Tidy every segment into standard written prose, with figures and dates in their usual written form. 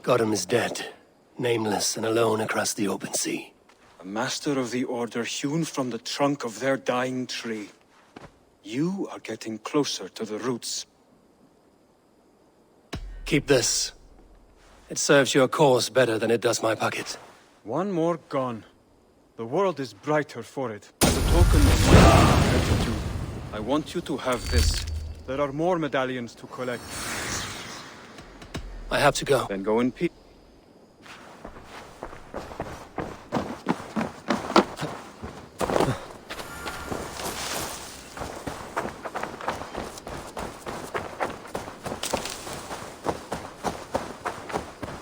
Gotham is dead, nameless and alone across the open sea. A master of the Order hewn from the trunk of their dying tree. You are getting closer to the roots. Keep this. It serves your cause better than it does my pocket. One more gone. The world is brighter for it. As a token of my gratitude, I want you to have this. There are more medallions to collect. I have to go. Then go in peace.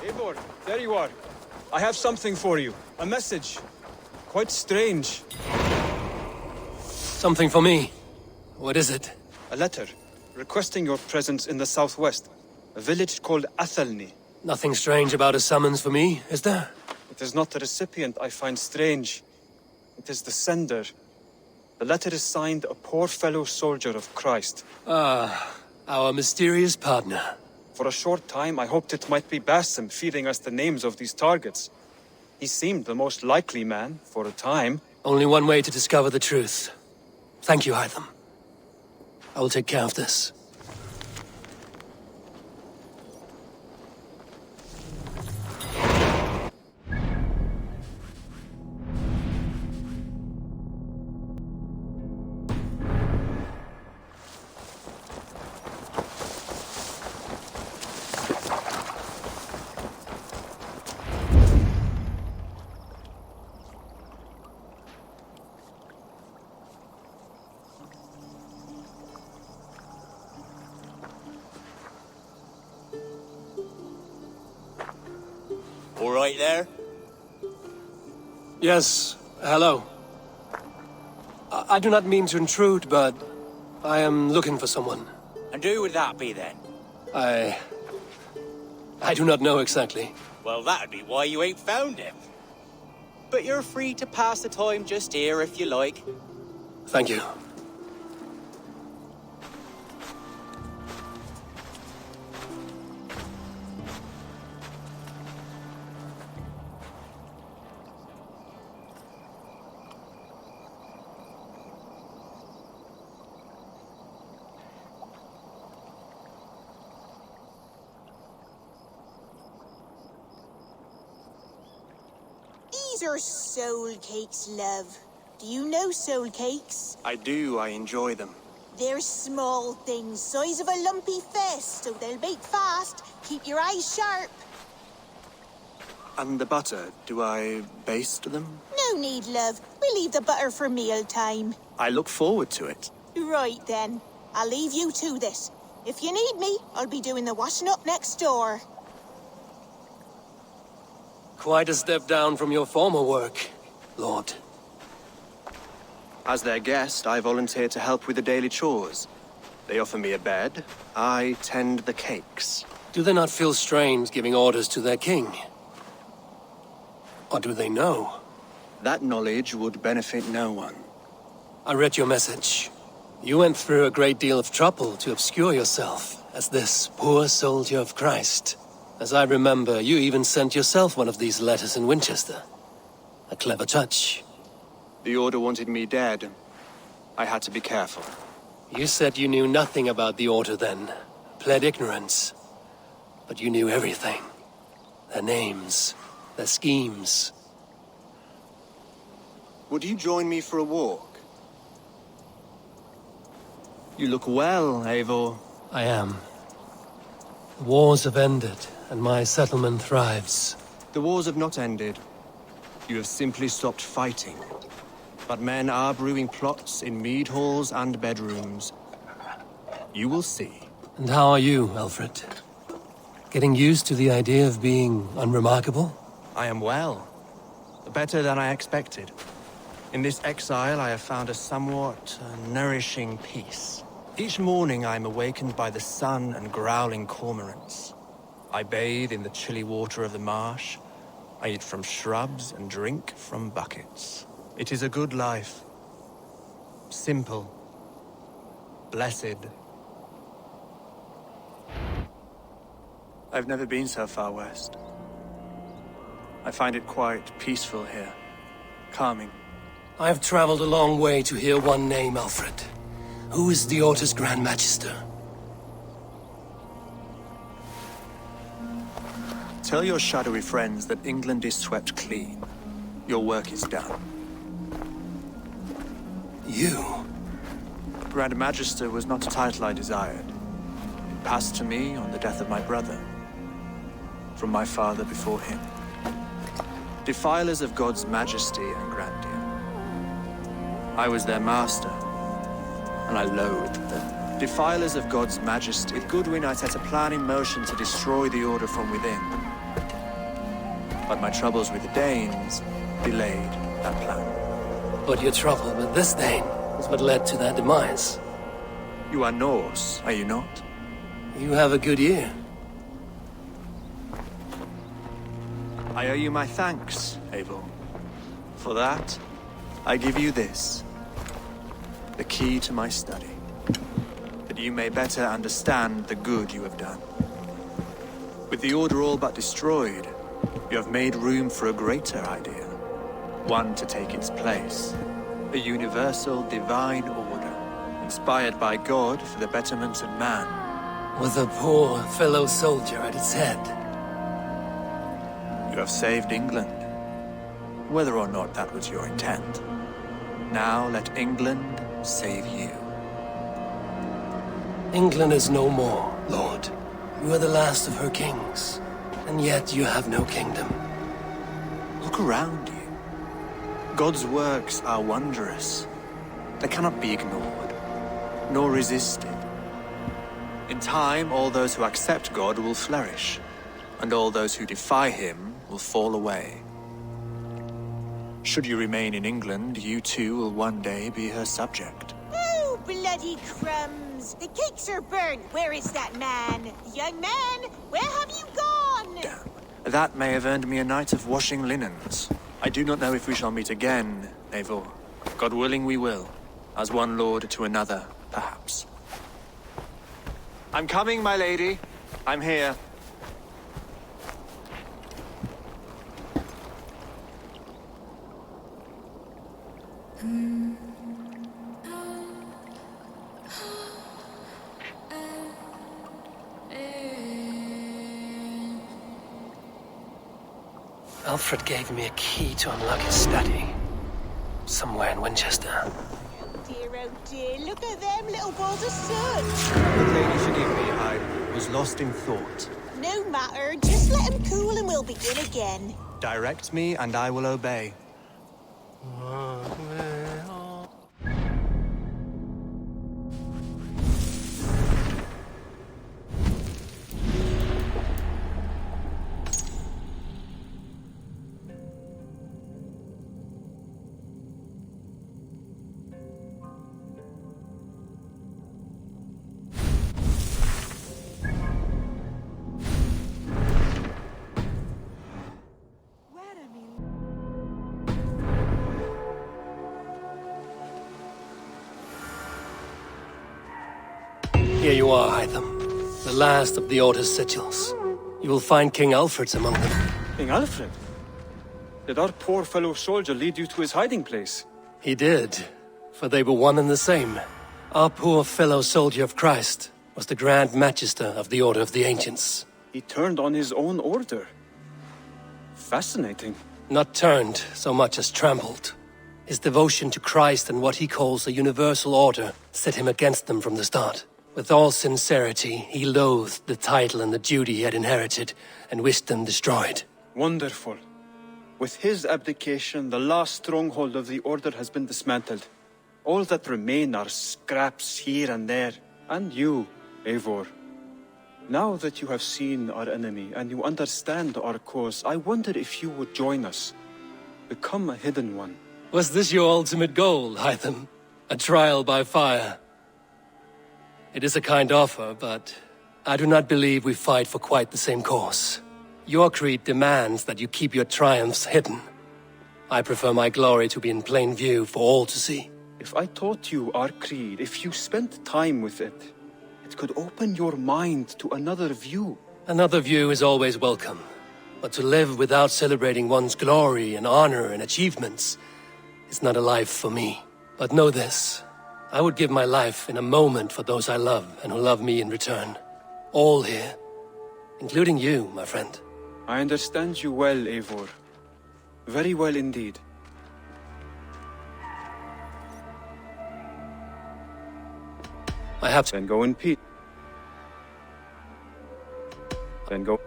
Eivor, there you are. I have something for you. A message. Quite strange. Something for me. What is it? A letter, requesting your presence in the southwest. A village called Athelney. Nothing strange about a summons for me, is there? It is not the recipient I find strange. It is the sender. The letter is signed a poor fellow soldier of Christ. Ah, our mysterious partner. For a short time, I hoped it might be Basim feeding us the names of these targets. He seemed the most likely man, for a time. Only one way to discover the truth. Thank you, Hytham. I will take care of this. All right there? Yes, hello. I do not mean to intrude, but I am looking for someone. And who would that be then? I do not know exactly. Well, that'd be why you ain't found him. But you're free to pass the time just here if you like. Thank you. These are soul cakes, love. Do you know soul cakes? I do. I enjoy them. They're small things, size of a lumpy fist, so they'll bake fast. Keep your eyes sharp. And the butter, do I baste them? No need, love. We'll leave the butter for mealtime. I look forward to it. Right then. I'll leave you to this. If you need me, I'll be doing the washing up next door. Quite a step down from your former work, Lord. As their guest, I volunteer to help with the daily chores. They offer me a bed. I tend the cakes. Do they not feel strange giving orders to their king? Or do they know? That knowledge would benefit no one. I read your message. You went through a great deal of trouble to obscure yourself as this poor soldier of Christ. As I remember, you even sent yourself one of these letters in Winchester. A clever touch. The Order wanted me dead. I had to be careful. You said you knew nothing about the Order then. Pled ignorance. But you knew everything. Their names, their schemes. Would you join me for a walk? You look well, Eivor. I am. The wars have ended, and my settlement thrives. The wars have not ended. You have simply stopped fighting. But men are brewing plots in mead halls and bedrooms. You will see. And how are you, Aelfred? Getting used to the idea of being unremarkable? I am well. Better than I expected. In this exile, I have found a somewhat nourishing peace. Each morning, I am awakened by the sun and growling cormorants. I bathe in the chilly water of the marsh. I eat from shrubs and drink from buckets. It is a good life. Simple. Blessed. I've never been so far west. I find it quite peaceful here. Calming. I have traveled a long way to hear one name, Aelfred. Who is the Order's Grand Magister? Tell your shadowy friends that England is swept clean. Your work is done. You? Grand Magister was not a title I desired. It passed to me on the death of my brother. From my father before him. Defilers of God's majesty and grandeur. I was their master, and I loathed them. Defilers of God's majesty. With Goodwin, I set a plan in motion to destroy the Order from within. But my troubles with the Danes delayed that plan. But your trouble with this Dane is what led to their demise. You are Norse, are you not? You have a good ear. I owe you my thanks, Abel. For that, I give you this. The key to my study. That you may better understand the good you have done. With the Order all but destroyed, you have made room for a greater idea. One to take its place. A universal divine order, inspired by God for the betterment of man. With a poor fellow soldier at its head. You have saved England, whether or not that was your intent. Now let England save you. England is no more, Lord. You are the last of her kings, and yet you have no kingdom. Look around you. God's works are wondrous. They cannot be ignored, nor resisted. In time, all those who accept God will flourish, and all those who defy him will fall away. Should you remain in England, you too will one day be her subject. Oh, bloody crumbs! The cakes are burnt! Where is that man? Young man, where have you gone? Damn. That may have earned me a night of washing linens. I do not know if we shall meet again, Eivor. God willing we will. As one lord to another, perhaps. I'm coming, my lady. I'm here. Aelfred gave me a key to unlock his study. Somewhere in Winchester. Dear, oh dear, look at them little balls of soot! The lady Shaniqua I was lost in thought. No matter, just let him cool and we'll begin again. Direct me and I will obey. Here you are, Hytham. The last of the Order's sigils. You will find King Aelfred's among them. King Aelfred? Did our poor fellow soldier lead you to his hiding place? He did, for they were one and the same. Our poor fellow soldier of Christ was the Grand Magister of the Order of the Ancients. He turned on his own order. Fascinating. Not turned so much as trampled. His devotion to Christ and what he calls a universal order set him against them from the start. With all sincerity, he loathed the title and the duty he had inherited, and wished them destroyed. Wonderful. With his abdication, the last stronghold of the Order has been dismantled. All that remain are scraps here and there. And you, Eivor. Now that you have seen our enemy and you understand our cause, I wonder if you would join us. Become a hidden one. Was this your ultimate goal, Hytham? A trial by fire? It is a kind offer, but I do not believe we fight for quite the same cause. Your creed demands that you keep your triumphs hidden. I prefer my glory to be in plain view for all to see. If I taught you our creed, if you spent time with it, it could open your mind to another view. Another view is always welcome. But to live without celebrating one's glory and honor and achievements is not a life for me. But know this, I would give my life in a moment for those I love and who love me in return. All here, including you, my friend. I understand you well, Eivor. Very well indeed. I have to. Then go in peace. Then go.